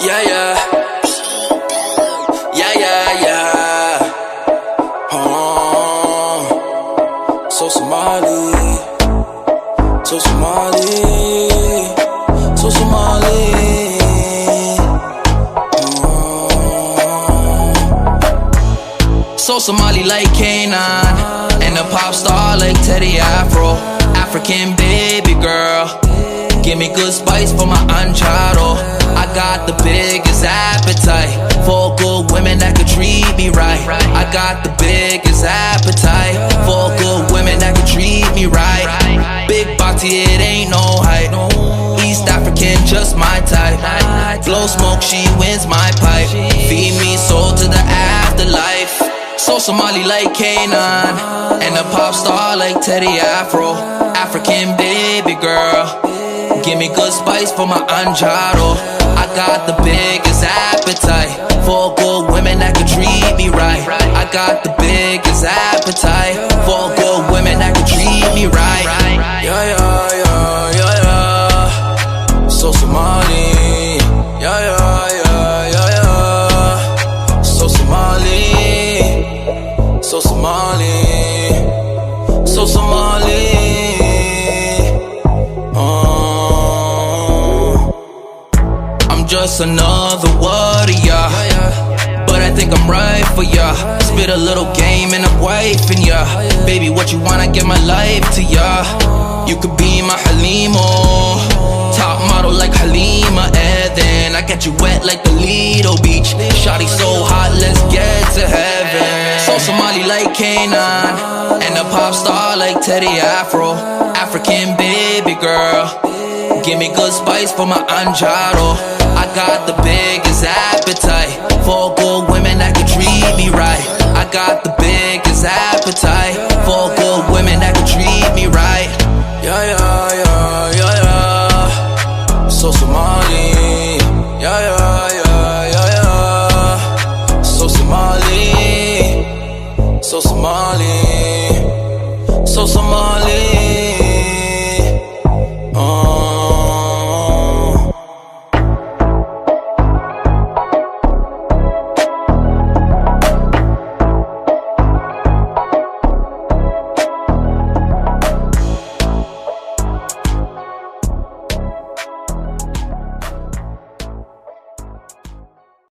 Yeah, yeah. Yeah, yeah, yeah. So Somali. So Somali. So Somali. So Somali like Kanan, and a pop star like Teddy Afro. African baby girl, give me good spice for my ancharo. I got the biggest appetite for good women that could treat me right. I got the biggest appetite for good women that could treat me right. Big body, it ain't no hype. East African, just my type. Blow smoke, she wins my pipe. Feed me soul to the afterlife. So Somali like Kanan, and a pop star like Teddy Afro. African baby girl, give me good spice for my anjaro. I got the biggest appetite for good women that can treat me right. I got the biggest appetite for good women that can treat me right. Yeah, yeah, yeah, yeah, yeah. So Somali. Yeah, yeah, yeah, yeah, yeah. So Somali. So Somali. So Somali. Just another warrior, but I think I'm right for ya. Spit a little game and I'm wifing ya. Baby, what you want? I give my life to ya. You could be my Halimo, top model like Halima Eden. I got you wet like the Lido Beach. Shawty so hot, let's get to heaven. So Somali like Kanan, and a pop star like Teddy Afro. African baby girl, give me good spice for my anjaro. I got the biggest appetite for good women that can treat me right. I got the biggest appetite for good women that can treat me right. Yeah, yeah, yeah, yeah, yeah. So Somali. Yeah, yeah, yeah, yeah, yeah. So Somali. So Somali. So Somali.